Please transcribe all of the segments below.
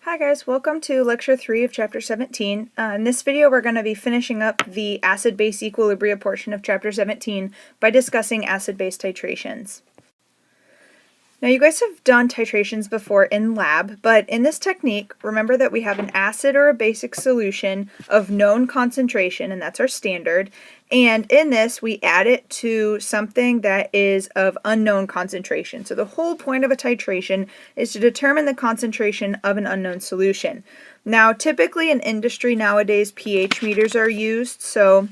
Hi guys, welcome to lecture 3 of chapter 17. In this video we're going to be finishing up the acid-base equilibria portion of chapter 17 by discussing acid-base titrations. Now you guys have done titrations before in lab, but in this technique, remember that we have an acid or a basic solution of known concentration, and that's our standard, and in this we add it to something that is of unknown concentration. So the whole point of a titration is to determine the concentration of an unknown solution. Now typically in industry nowadays pH meters are used, so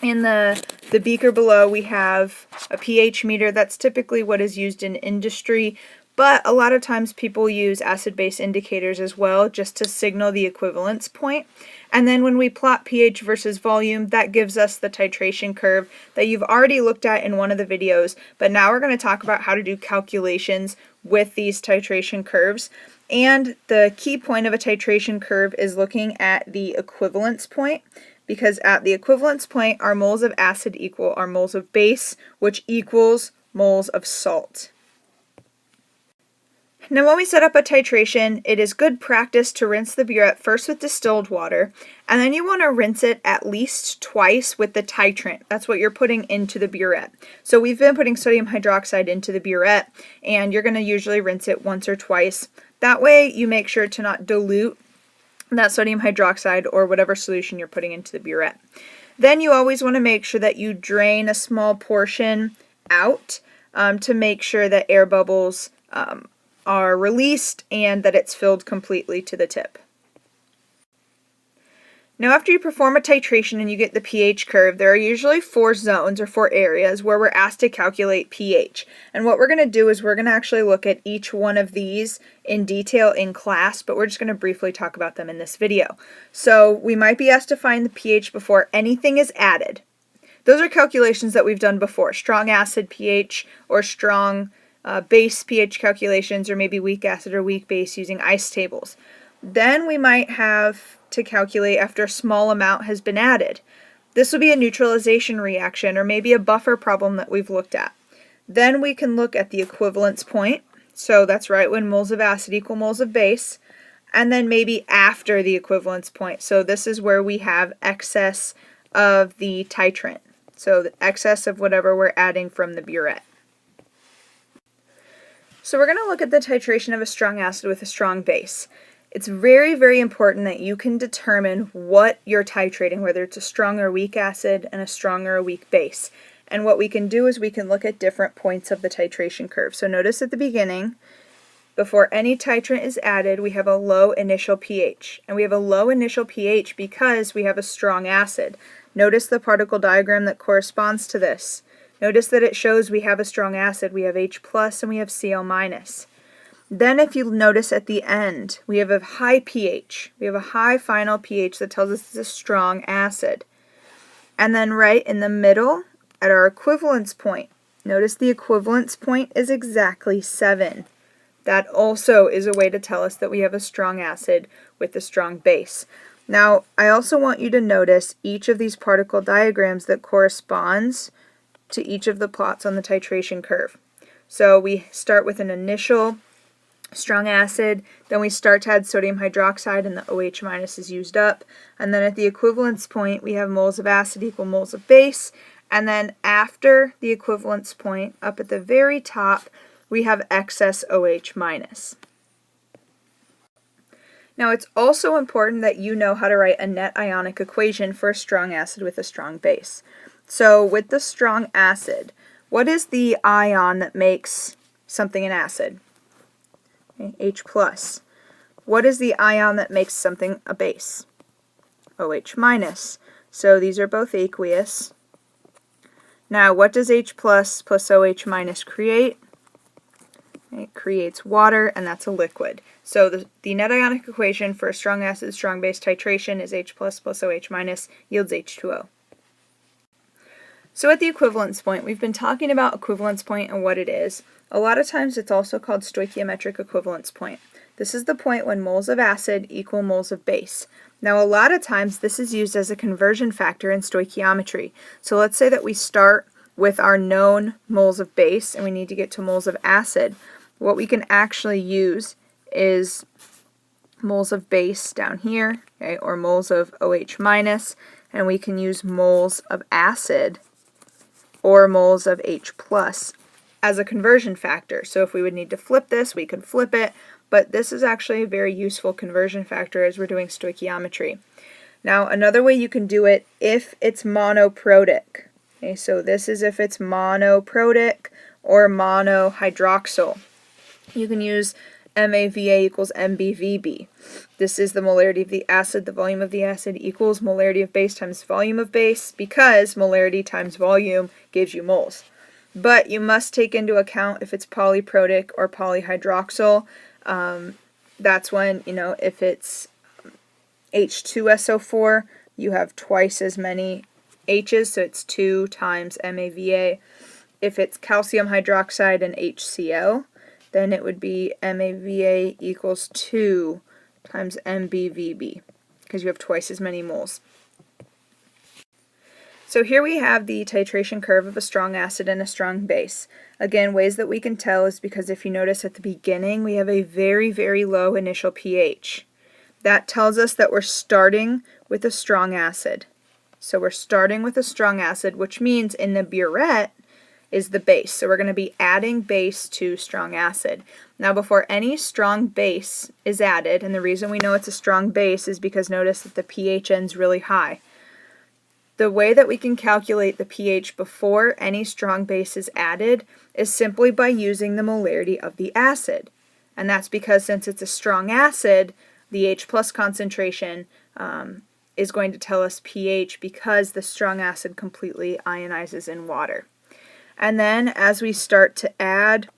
in the beaker below we have a pH meter. That's typically what is used in industry, but a lot of times people use acid-base indicators as well just to signal the equivalence point. And then when we plot pH versus volume, that gives us the titration curve that you've already looked at in one of the videos, but now we're going to talk about how to do calculations with these titration curves. And the key point of a titration curve is looking at the equivalence point, because at the equivalence point, our moles of acid equal our moles of base, which equals moles of salt. Now when we set up a titration, it is good practice to rinse the burette first with distilled water, and then you want to rinse it at least twice with the titrant. That's what you're putting into the burette. So we've been putting sodium hydroxide into the burette, and you're going to usually rinse it once or twice. That way you make sure to not dilute that sodium hydroxide or whatever solution you're putting into the burette. Then you always want to make sure that you drain a small portion out to make sure that air bubbles are released and that it's filled completely to the tip. Now after you perform a titration and you get the pH curve, there are usually 4 zones or 4 areas where we're asked to calculate pH. And what we're going to do is we're going to actually look at each one of these in detail in class, but we're just going to briefly talk about them in this video. So we might be asked to find the pH before anything is added. Those are calculations that we've done before, strong acid pH or strong base pH calculations, or maybe weak acid or weak base using ice tables. Then we might have to calculate after a small amount has been added. This will be a neutralization reaction or maybe a buffer problem that we've looked at. Then we can look at the equivalence point, so that's right when moles of acid equal moles of base, and then maybe after the equivalence point. So this is where we have excess of the titrant, so the excess of whatever we're adding from the burette. So we're going to look at the titration of a strong acid with a strong base. It's very, very important that you can determine what you're titrating, whether it's a strong or weak acid and a strong or a weak base. And what we can do is we can look at different points of the titration curve. So notice at the beginning, before any titrant is added, we have a low initial pH. And we have a low initial pH because we have a strong acid. Notice the particle diagram that corresponds to this. Notice that it shows we have a strong acid. We have H+ and we have Cl-. Then if you notice at the end, we have a high pH. We have a high final pH that tells us it's a strong acid. And then right in the middle, at our equivalence point, notice the equivalence point is exactly 7. That also is a way to tell us that we have a strong acid with a strong base. Now, I also want you to notice each of these particle diagrams that corresponds to each of the plots on the titration curve. So we start with an initial strong acid, then we start to add sodium hydroxide and the OH- is used up, and then at the equivalence point we have moles of acid equal moles of base, and then after the equivalence point, up at the very top, we have excess OH-. Now it's also important that you know how to write a net ionic equation for a strong acid with a strong base. So with the strong acid, what is the ion that makes something an acid? H+. What is the ion that makes something a base? OH-. So these are both aqueous. Now what does H+ plus OH- create? It creates water, and that's a liquid. So the net ionic equation for a strong acid, strong base titration is H+ plus OH- yields H2O. So at the equivalence point, we've been talking about equivalence point and what it is. A lot of times it's also called stoichiometric equivalence point. This is the point when moles of acid equal moles of base. Now a lot of times this is used as a conversion factor in stoichiometry. So let's say that we start with our known moles of base and we need to get to moles of acid. What we can actually use is moles of base down here, okay, or moles of OH minus, and we can use moles of acid or moles of H plus as a conversion factor. So if we would need to flip this, we could flip it, but this is actually a very useful conversion factor as we're doing stoichiometry. Now another way you can do it if it's monoprotic. Okay, so this is if it's monoprotic or monohydroxyl. You can use MAVA equals MBVB. This is the molarity of the acid. The volume of the acid equals molarity of base times volume of base, because molarity times volume gives you moles. But you must take into account if it's polyprotic or polyhydroxyl. That's when, if it's H2SO4, you have twice as many H's, so it's 2 times MAVA. If it's calcium hydroxide and HCl, then it would be MAVA equals 2 times MBVB, because you have twice as many moles. So here we have the titration curve of a strong acid and a strong base. Again, ways that we can tell is because if you notice at the beginning, we have a very, very low initial pH. That tells us that we're starting with a strong acid. So we're starting with a strong acid, which means in the burette is the base. So we're going to be adding base to strong acid. Now before any strong base is added, and the reason we know it's a strong base is because notice that the pH end's really high. The way that we can calculate the pH before any strong base is added is simply by using the molarity of the acid. And that's because since it's a strong acid, the H plus concentration is going to tell us pH, because the strong acid completely ionizes in water. And then as we start to add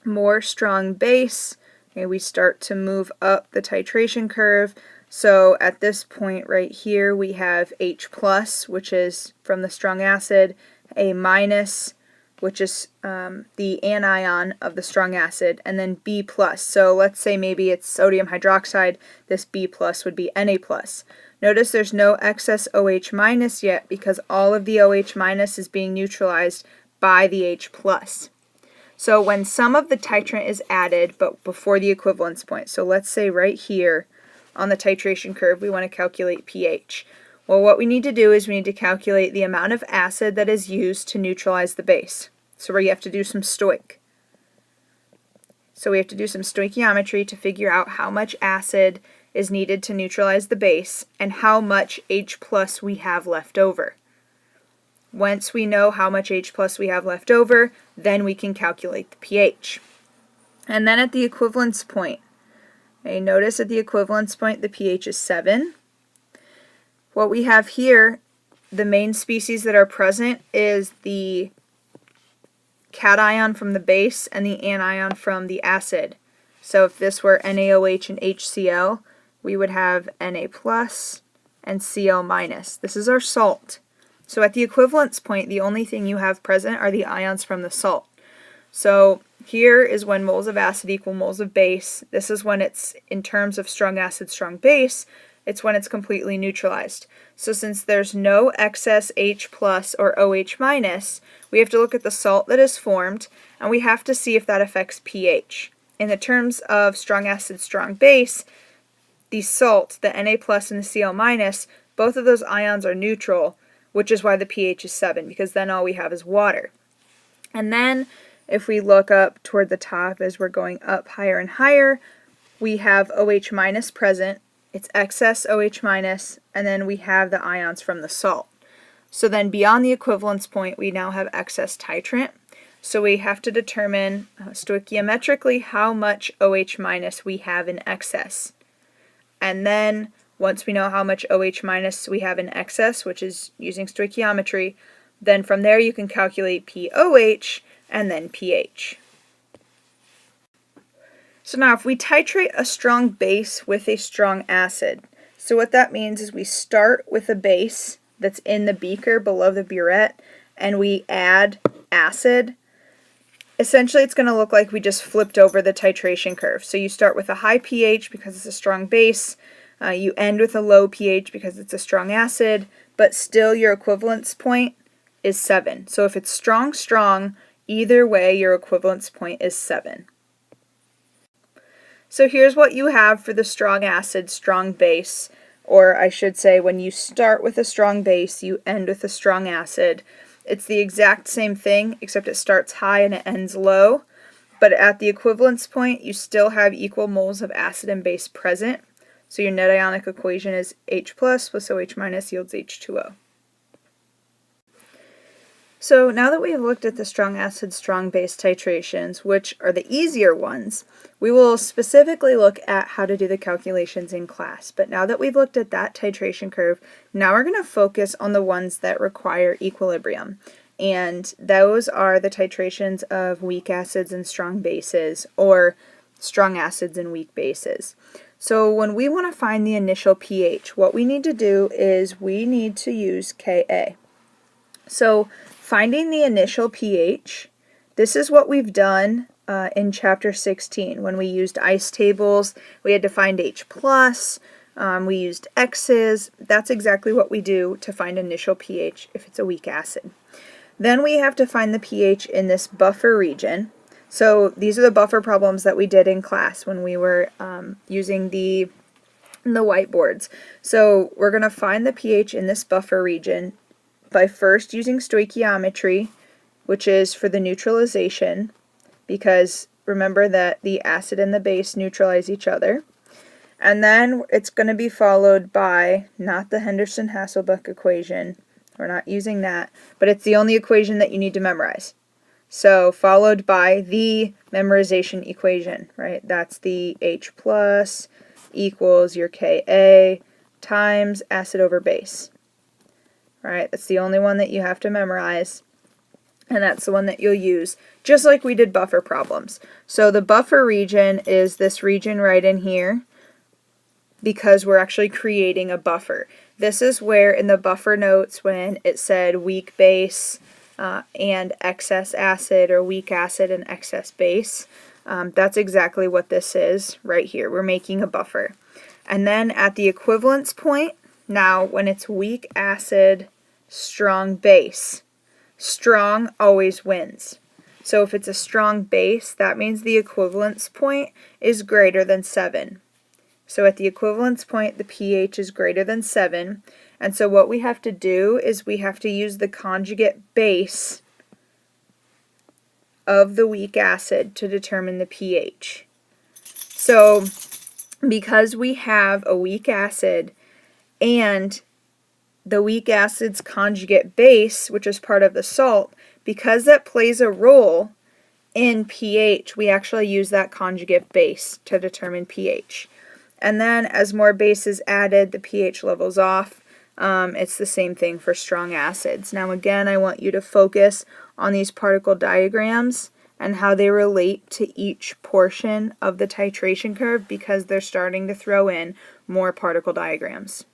more strong base, okay, we start to move up the titration curve. So at this point right here we have H plus, which is from the strong acid, A minus, which is the anion of the strong acid, and then B plus. So let's say maybe it's sodium hydroxide, this B plus would be Na plus. Notice there's no excess OH minus yet, because all of the OH minus is being neutralized by the H plus. So when some of the titrant is added, but before the equivalence point, so let's say right here on the titration curve we want to calculate pH. Well, what we need to do is we need to calculate the amount of acid that is used to neutralize the base. So we have to do some stoich. So we have to do some stoichiometry to figure out how much acid is needed to neutralize the base and how much H plus we have left over. Once we know how much H plus we have left over, then we can calculate the pH. And then at the equivalence point, okay, notice at the equivalence point the pH is 7. What we have here, the main species that are present is the cation from the base and the anion from the acid. So if this were NaOH and HCl, we would have Na plus and Cl minus. This is our salt. So at the equivalence point, the only thing you have present are the ions from the salt. So here is when moles of acid equal moles of base. This is when it's, in terms of strong acid, strong base, it's when it's completely neutralized. So since there's no excess H plus or OH minus, we have to look at the salt that is formed, and we have to see if that affects pH. In the terms of strong acid, strong base, the salt, the Na plus and the Cl minus, both of those ions are neutral, which is why the pH is 7, because then all we have is water. And then if we look up toward the top as we're going up higher and higher, we have OH minus present. It's excess OH minus, and then we have the ions from the salt. So then beyond the equivalence point, we now have excess titrant. So we have to determine stoichiometrically how much OH minus we have in excess. And then once we know how much OH minus we have in excess, which is using stoichiometry, then from there you can calculate pOH and then pH. So now if we titrate a strong base with a strong acid, so what that means is we start with a base that's in the beaker below the burette and we add acid. Essentially it's going to look like we just flipped over the titration curve. So you start with a high pH because it's a strong base, you end with a low pH because it's a strong acid, but still your equivalence point is 7. So if it's strong, strong, either way your equivalence point is 7. So here's what you have for the strong acid, strong base, or I should say when you start with a strong base, you end with a strong acid. It's the exact same thing, except it starts high and it ends low, but at the equivalence point, you still have equal moles of acid and base present. So your net ionic equation is H plus OH minus yields H2O. So now that we've looked at the strong acid, strong base titrations, which are the easier ones, we will specifically look at how to do the calculations in class. But now that we've looked at that titration curve, now we're going to focus on the ones that require equilibrium. And those are the titrations of weak acids and strong bases, or strong acids and weak bases. So when we want to find the initial pH, what we need to do is we need to use Ka. So finding the initial pH, this is what we've done in chapter 16. When we used ice tables, we had to find H+, we used X's. That's exactly what we do to find initial pH if it's a weak acid. Then we have to find the pH in this buffer region. So these are the buffer problems that we did in class when we were using the whiteboards. So we're going to find the pH in this buffer region by first using stoichiometry, which is for the neutralization, because remember that the acid and the base neutralize each other. And then it's going to be followed by, not the Henderson-Hasselbalch equation, we're not using that, but it's the only equation that you need to memorize. So followed by the memorization equation, right? That's the H plus equals your Ka times acid over base. Right, that's the only one that you have to memorize, and that's the one that you'll use, just like we did buffer problems. So the buffer region is this region right in here, because we're actually creating a buffer. This is where in the buffer notes when it said weak base and excess acid, or weak acid and excess base, that's exactly what this is right here. We're making a buffer. And then at the equivalence point, now, when it's weak acid, strong base, strong always wins. So if it's a strong base, that means the equivalence point is greater than 7. So at the equivalence point, the pH is greater than 7. And so what we have to do is we have to use the conjugate base of the weak acid to determine the pH. So because we have a weak acid and the weak acid's conjugate base, which is part of the salt, because that plays a role in pH, we actually use that conjugate base to determine pH. And then as more base is added, the pH levels off. It's the same thing for strong acids. Now again, I want you to focus on these particle diagrams and how they relate to each portion of the titration curve, because they're starting to throw in more particle diagrams.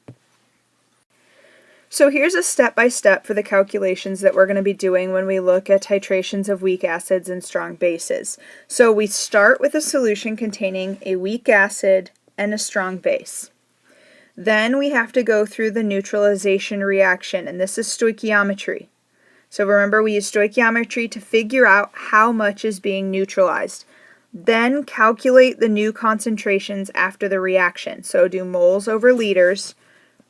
So here's a step-by-step for the calculations that we're going to be doing when we look at titrations of weak acids and strong bases. So we start with a solution containing a weak acid and a strong base. Then we have to go through the neutralization reaction, and this is stoichiometry. So remember, we use stoichiometry to figure out how much is being neutralized. Then calculate the new concentrations after the reaction. So do moles over liters.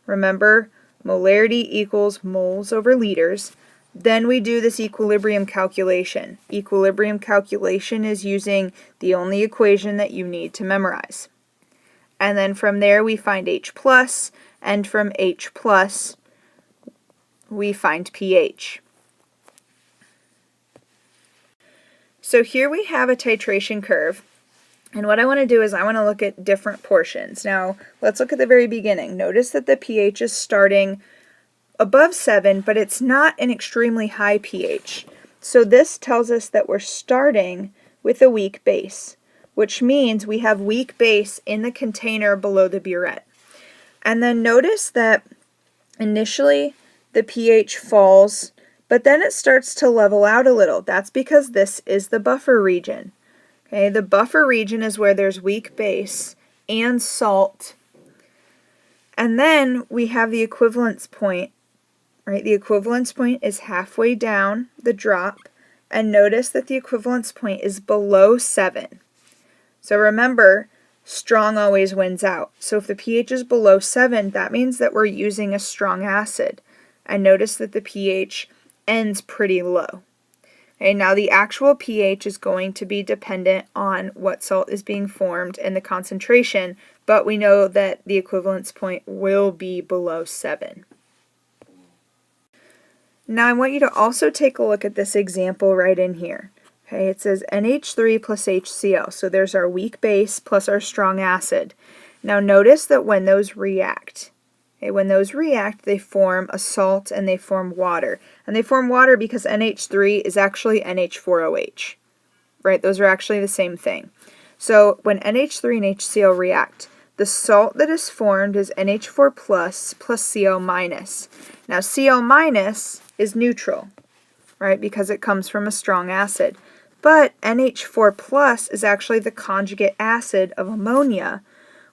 Remember, molarity equals moles over liters. Then we do this equilibrium calculation. Equilibrium calculation is using the only equation that you need to memorize. And then from there we find H+, and from H+, we find pH. So here we have a titration curve. And what I want to do is I want to look at different portions. Now, let's look at the very beginning. Notice that the pH is starting above 7, but it's not an extremely high pH. So this tells us that we're starting with a weak base, which means we have weak base in the container below the burette. And then notice that initially the pH falls, but then it starts to level out a little. That's because this is the buffer region. Okay, the buffer region is where there's weak base and salt. And then we have the equivalence point, right? The equivalence point is halfway down the drop, and notice that the equivalence point is below 7. So remember, strong always wins out. So if the pH is below 7, that means that we're using a strong acid. And notice that the pH ends pretty low. Okay, now the actual pH is going to be dependent on what salt is being formed and the concentration, but we know that the equivalence point will be below 7. Now I want you to also take a look at this example right in here. Okay, it says NH3 plus HCl, so there's our weak base plus our strong acid. Now notice that when those react, they form a salt and they form water. And they form water because NH3 is actually NH4OH. Right? Those are actually the same thing. So when NH3 and HCl react, the salt that is formed is NH4 plus Cl minus. Now Cl minus is neutral, right? Because it comes from a strong acid. But NH4 plus is actually the conjugate acid of ammonia,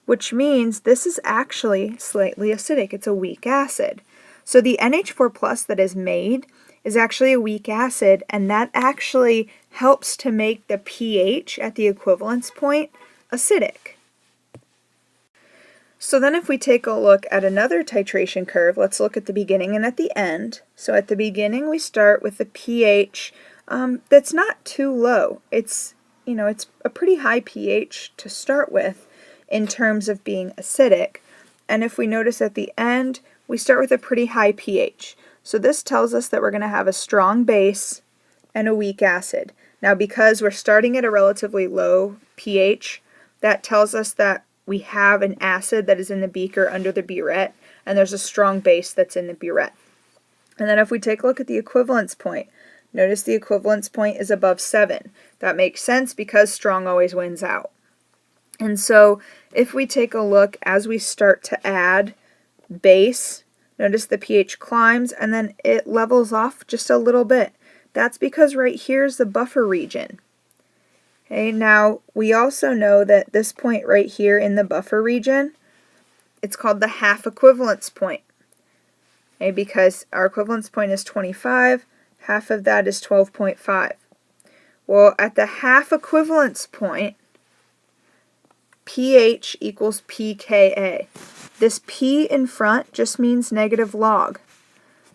which means this is actually slightly acidic. It's a weak acid. So the NH4 plus that is made is actually a weak acid, and that actually helps to make the pH at the equivalence point acidic. So then if we take a look at another titration curve, let's look at the beginning and at the end. So at the beginning we start with the pH that's not too low. It's a pretty high pH to start with in terms of being acidic. And if we notice at the end, we start with a pretty high pH. So this tells us that we're going to have a strong base and a weak acid. Now because we're starting at a relatively low pH, that tells us that we have an acid that is in the beaker under the burette, and there's a strong base that's in the burette. And then if we take a look at the equivalence point, notice the equivalence point is above 7. That makes sense because strong always wins out. And so if we take a look as we start to add base, notice the pH climbs and then it levels off just a little bit. That's because right here is the buffer region. Okay, now we also know that this point right here in the buffer region, it's called the half-equivalence point. Okay, because our equivalence point is 25, half of that is 12.5. Well, at the half-equivalence point, pH equals pKa. This P in front just means negative log.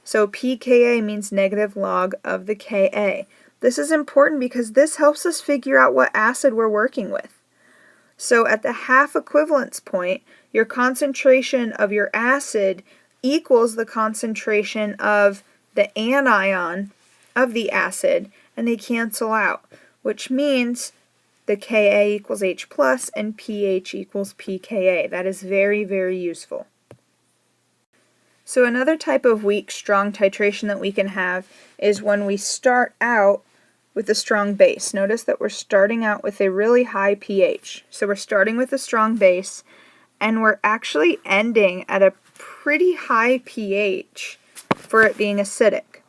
So pKa means negative log of the Ka. This is important because this helps us figure out what acid we're working with. So at the half equivalence point, your concentration of your acid equals the concentration of the anion of the acid, and they cancel out, which means the Ka equals H plus and pH equals pKa. That is very, very useful. So another type of weak, strong titration that we can have is when we start out with a strong base. Notice that we're starting out with a really high pH. So we're starting with a strong base, and we're actually ending at a pretty high pH for it being acidic.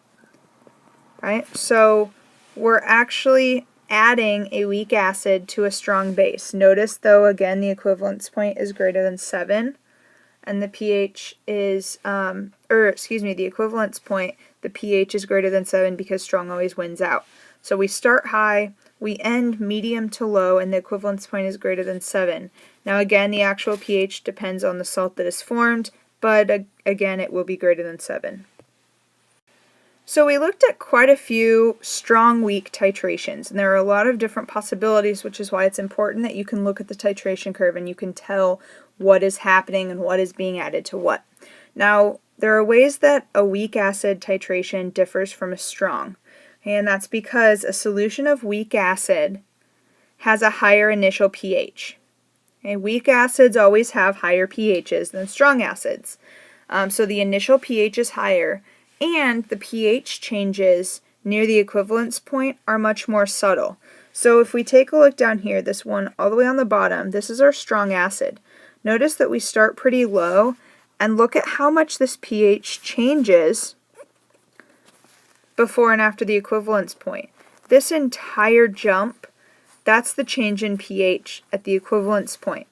Right? So we're actually adding a weak acid to a strong base. Notice though, again, the equivalence point is greater than 7. And the pH is, the equivalence point, the pH is greater than 7 because strong always wins out. So we start high, we end medium to low, and the equivalence point is greater than 7. Now again, the actual pH depends on the salt that is formed, but again, it will be greater than 7. So we looked at quite a few strong-weak titrations, and there are a lot of different possibilities, which is why it's important that you can look at the titration curve and you can tell what is happening and what is being added to what. Now, there are ways that a weak acid titration differs from a strong, and that's because a solution of weak acid has a higher initial pH. Okay, weak acids always have higher pHs than strong acids, so the initial pH is higher, and the pH changes near the equivalence point are much more subtle. So if we take a look down here, this one all the way on the bottom, this is our strong acid. Notice that we start pretty low, and look at how much this pH changes before and after the equivalence point. This entire jump, that's the change in pH at the equivalence point.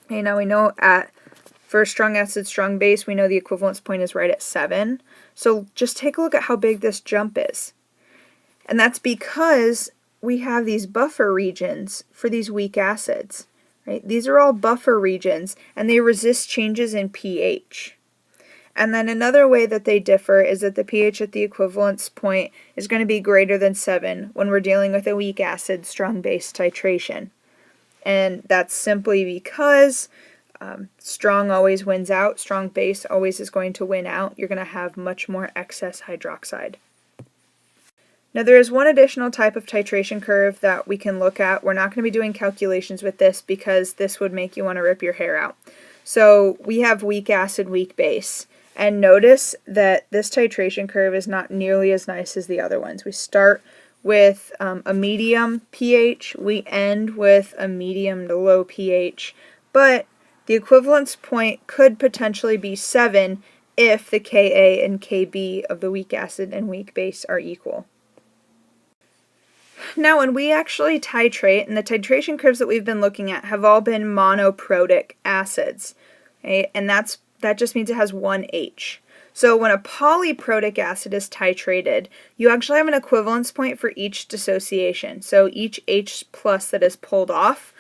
Okay, now we know for a strong acid, strong base, we know the equivalence point is right at 7. So just take a look at how big this jump is. And that's because we have these buffer regions for these weak acids. right? These are all buffer regions, and they resist changes in pH. And then another way that they differ is that the pH at the equivalence point is going to be greater than 7 when we're dealing with a weak acid, strong base titration. And that's simply because strong always wins out, strong base always is going to win out. You're going to have much more excess hydroxide. Now there is one additional type of titration curve that we can look at. We're not going to be doing calculations with this because this would make you want to rip your hair out. So we have weak acid, weak base. And notice that this titration curve is not nearly as nice as the other ones. We start with a medium pH, we end with a medium to low pH, but the equivalence point could potentially be 7 if the Ka and Kb of the weak acid and weak base are equal. Now when we actually titrate, and the titration curves that we've been looking at have all been monoprotic acids, okay? And that just means it has one H. So when a polyprotic acid is titrated, you actually have an equivalence point for each dissociation. So each H plus that is pulled off,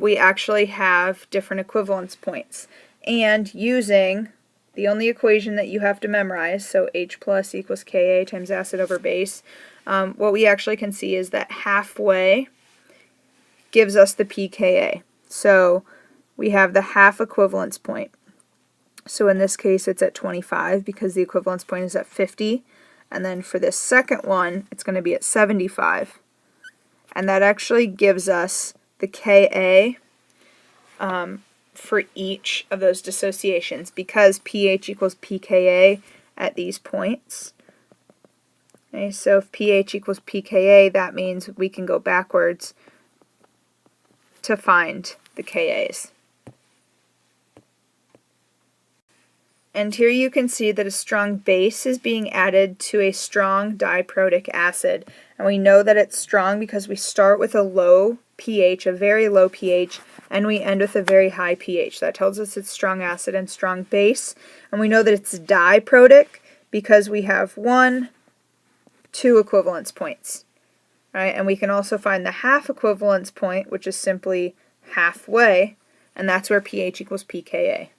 we actually have different equivalence points. And using the only equation that you have to memorize, so H plus equals Ka times acid over base, what we actually can see is that halfway gives us the pKa. So we have the half equivalence point. So in this case it's at 25 because the equivalence point is at 50. And then for this second one it's going to be at 75. And that actually gives us the Ka for each of those dissociations because pH equals pKa at these points. Okay, so if pH equals pKa, that means we can go backwards to find the Kas. And here you can see that a strong base is being added to a strong diprotic acid. And we know that it's strong because we start with a low pH, a very low pH, and we end with a very high pH. That tells us it's strong acid and strong base. And we know that it's diprotic because we have 2 equivalence points. Right? And we can also find the half equivalence point, which is simply halfway, and that's where pH equals pKa.